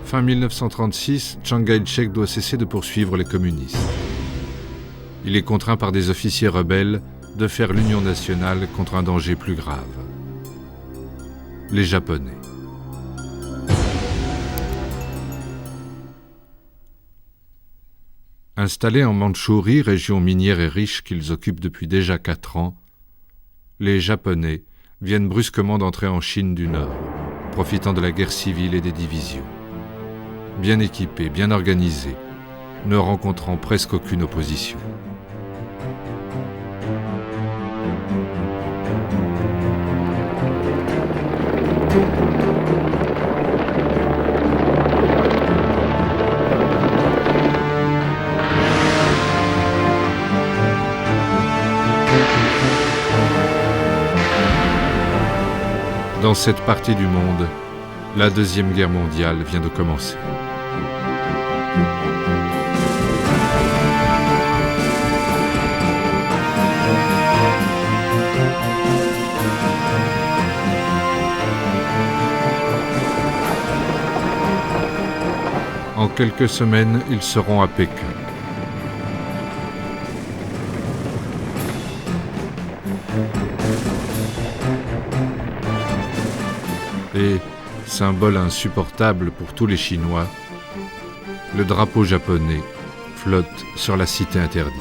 Fin 1936, Chiang Kai-shek doit cesser de poursuivre les communistes. Il est contraint par des officiers rebelles de faire l'union nationale contre un danger plus grave. Les Japonais. Installés en Mandchourie, région minière et riche qu'ils occupent depuis déjà 4 ans, les Japonais viennent brusquement d'entrer en Chine du Nord, profitant de la guerre civile et des divisions. Bien équipés, bien organisés, ne rencontrant presque aucune opposition. Dans cette partie du monde, la Deuxième Guerre mondiale vient de commencer. En quelques semaines, ils seront à Pékin. Et, symbole insupportable pour tous les Chinois, le drapeau japonais flotte sur la cité interdite.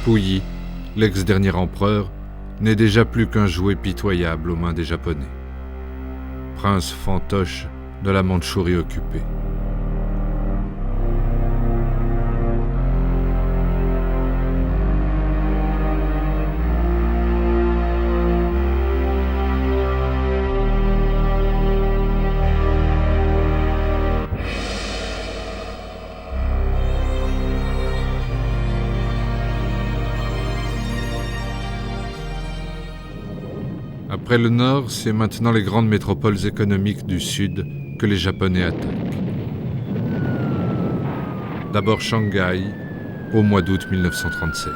Puyi, l'ex-dernier empereur, n'est déjà plus qu'un jouet pitoyable aux mains des Japonais. Prince fantoche de la Mandchourie occupée. Après le Nord, c'est maintenant les grandes métropoles économiques du Sud que les Japonais attaquent. D'abord Shanghai, au mois d'août 1937.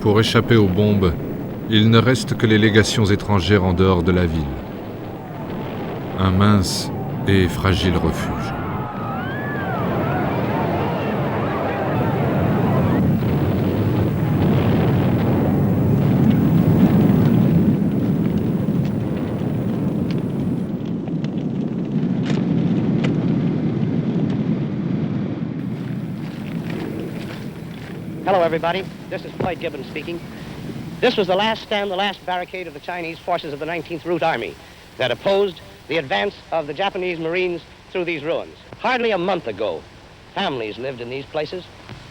Pour échapper aux bombes, il ne reste que les légations étrangères en dehors de la ville. Un mince et fragile refuge. Hello, everybody. This is Floyd Gibbons speaking. This was the last stand, the last barricade of the Chinese forces of the 19th Route Army that opposed the advance of the Japanese Marines through these ruins. Hardly a month ago, families lived in these places,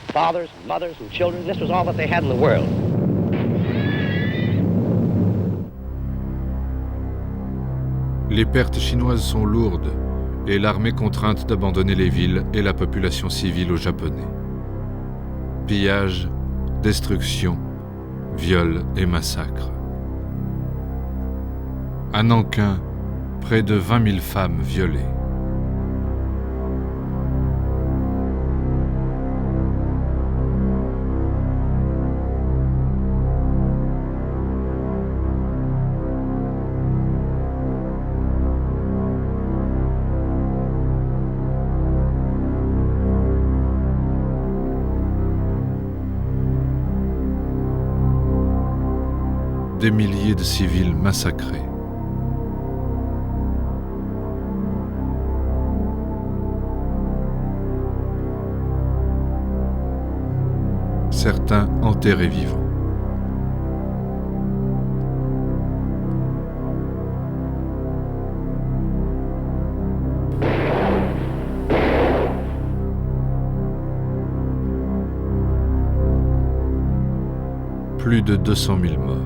fathers, mothers, and children. This was all that they had in the world. Les pertes chinoises sont lourdes et l'armée contrainte d'abandonner les villes et la population civile aux Japonais. Pillage, destruction, viols et massacres. À Nankin, près de 20 000 femmes violées. Des milliers de civils massacrés. Certains enterrés vivants. Plus de 200 000 morts.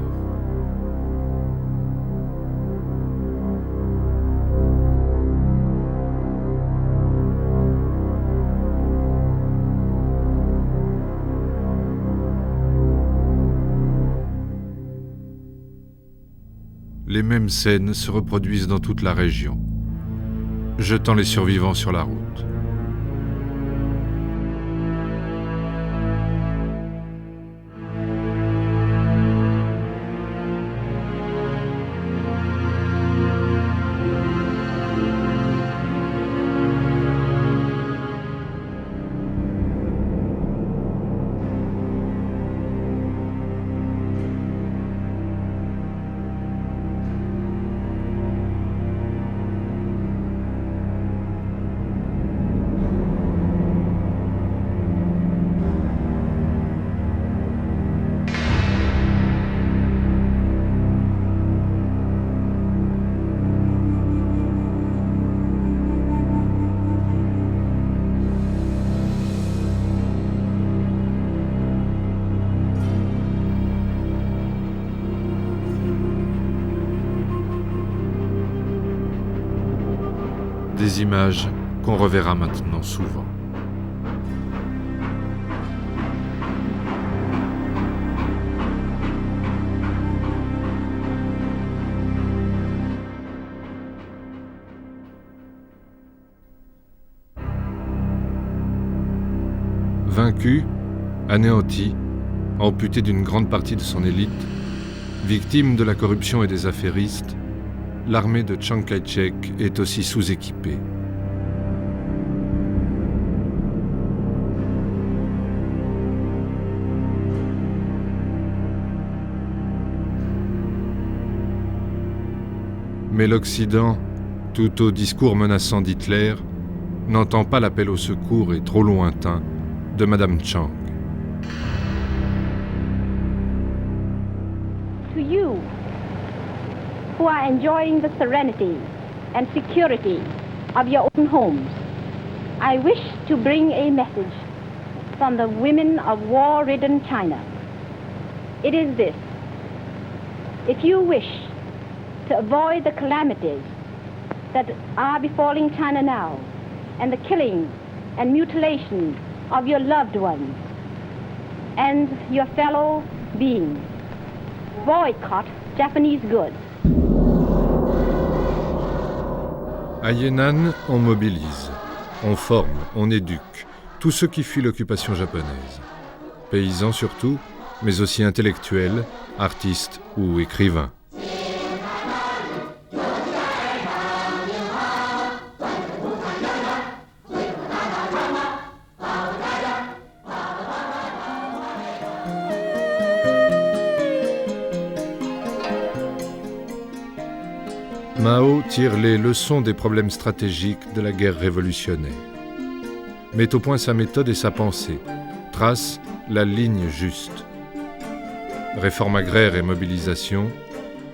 les mêmes scènes se reproduisent dans toute la région, jetant les survivants sur la route. Des images qu'on reverra maintenant souvent. Vaincu, anéanti, amputé d'une grande partie de son élite, victime de la corruption et des affairistes, l'armée de Chiang Kai-shek est aussi sous-équipée. Mais l'Occident, tout au discours menaçant d'Hitler, n'entend pas l'appel au secours et trop lointain de Madame Chiang. To you, who are enjoying the serenity and security of your own homes, I wish to bring a message from the women of war-ridden China. It is this: if you wish to avoid the calamities that are befalling China now, and the killing and mutilation of your loved ones and your fellow beings, boycott Japanese goods. À Yan'an, on mobilise, on forme, on éduque tous ceux qui fuient l'occupation japonaise. Paysans surtout, mais aussi intellectuels, artistes ou écrivains. Mao tire les leçons des problèmes stratégiques de la guerre révolutionnaire, met au point sa méthode et sa pensée, trace la ligne juste. Réforme agraire et mobilisation,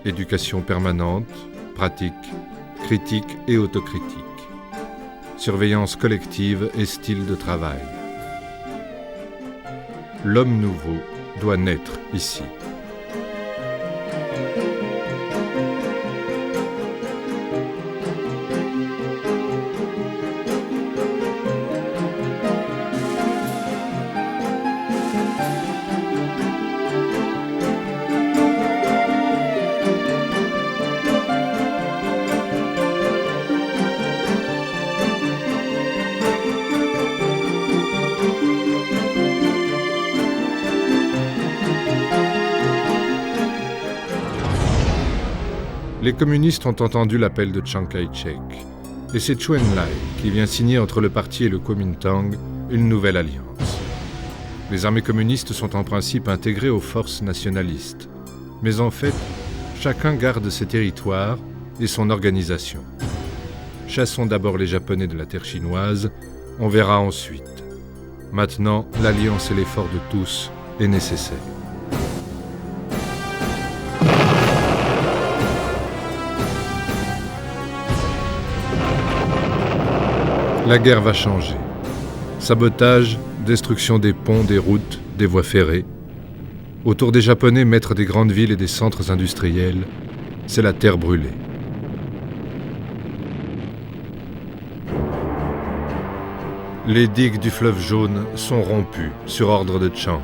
éducation permanente, pratique, critique et autocritique, surveillance collective et style de travail. L'homme nouveau doit naître ici. Les communistes ont entendu l'appel de Chiang Kai-shek, et c'est Chou En-lai qui vient signer entre le parti et le Kuomintang une nouvelle alliance. Les armées communistes sont en principe intégrées aux forces nationalistes, mais en fait, chacun garde ses territoires et son organisation. Chassons d'abord les Japonais de la terre chinoise, on verra ensuite. Maintenant, l'alliance et l'effort de tous est nécessaire. La guerre va changer. Sabotage, destruction des ponts, des routes, des voies ferrées. Autour des Japonais, maîtres des grandes villes et des centres industriels, c'est la terre brûlée. Les digues du fleuve Jaune sont rompues sur ordre de Chiang.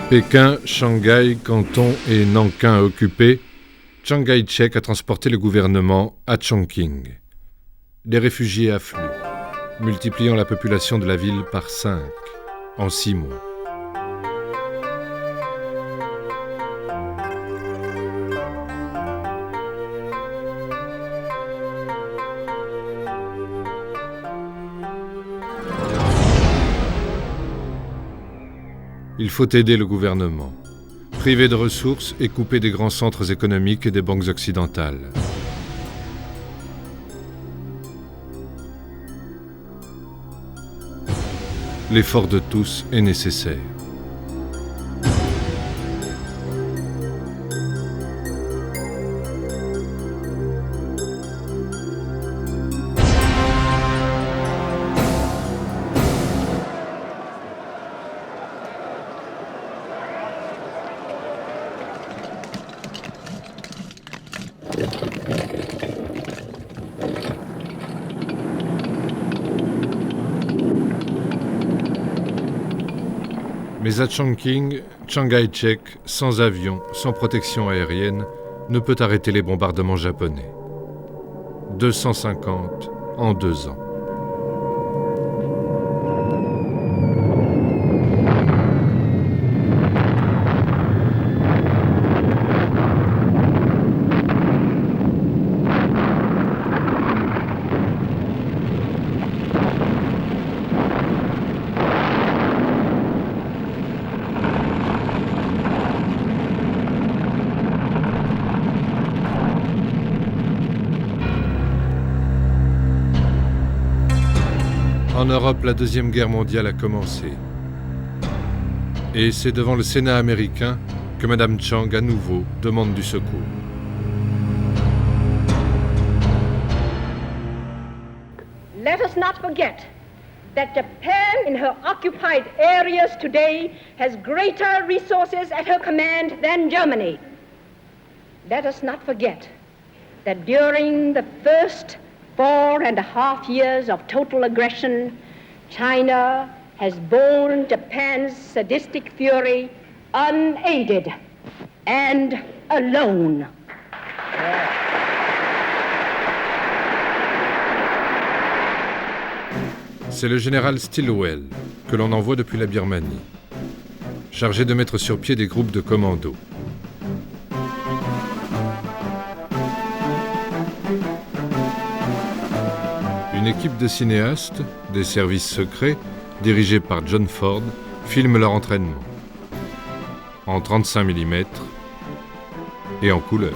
Pékin, Shanghai, Canton et Nankin occupés, Chiang Kai-shek a transporté le gouvernement à Chongqing. Les réfugiés affluent, multipliant la population de la ville par 5 en 6 mois. Il faut aider le gouvernement, priver de ressources et couper des grands centres économiques et des banques occidentales. L'effort de tous est nécessaire. Mais à Chongqing, Chiang Kai-shek, sans avion, sans protection aérienne, ne peut arrêter les bombardements japonais. 250 en 2 ans. En Europe, la Deuxième Guerre mondiale a commencé. Et c'est devant le Sénat américain que Madame Chiang, à nouveau, demande du secours. Let us not forget that Japan, in her occupied areas today, has greater resources at her command than Germany. Let us not forget that during the first 4.5 years of total aggression, China has borne Japan's sadistic fury unaided and alone. C'est le général Stilwell, que l'on envoie depuis la Birmanie, chargé de mettre sur pied des groupes de commandos. Une équipe de cinéastes, des services secrets, dirigés par John Ford, filme leur entraînement. En 35 mm et en couleur.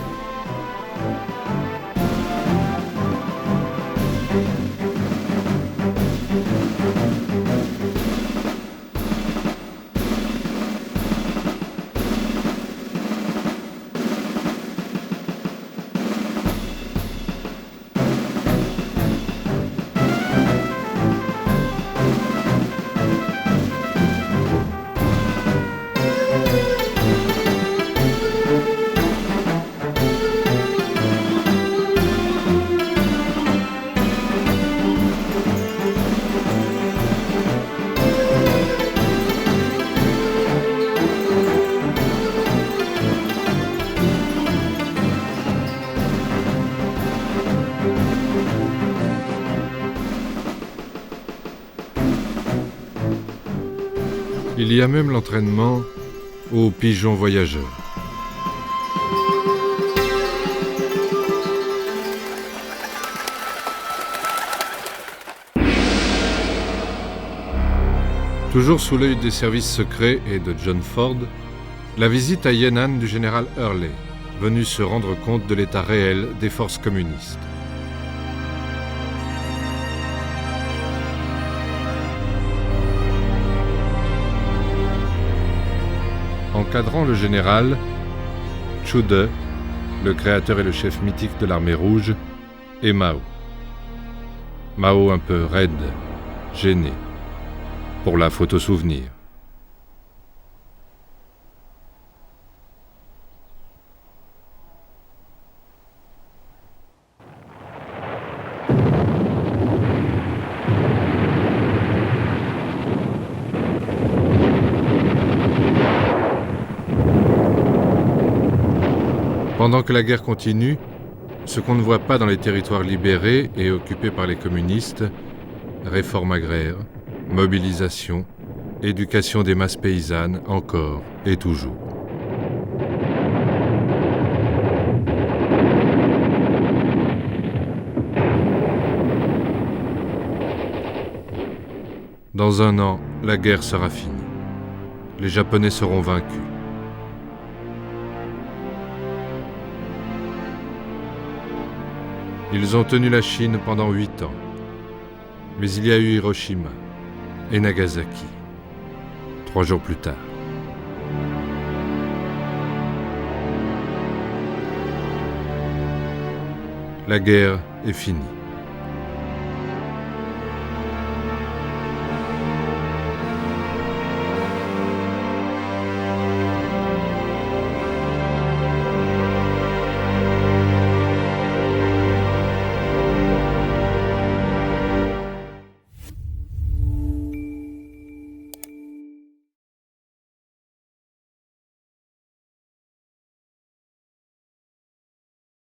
Il y a même l'entraînement aux pigeons voyageurs. Toujours sous l'œil des services secrets et de John Ford, la visite à Yan'an du général Hurley, venu se rendre compte de l'état réel des forces communistes. Encadrant le général, Chu De, le créateur et le chef mythique de l'armée rouge, et Mao. Mao un peu raide, gêné, pour la photo souvenir. Pendant que la guerre continue, ce qu'on ne voit pas dans les territoires libérés et occupés par les communistes, réforme agraire, mobilisation, éducation des masses paysannes, encore et toujours. Dans un an, la guerre sera finie. Les Japonais seront vaincus. Ils ont tenu la Chine pendant 8 ans. Mais il y a eu Hiroshima et Nagasaki, 3 jours plus tard. La guerre est finie.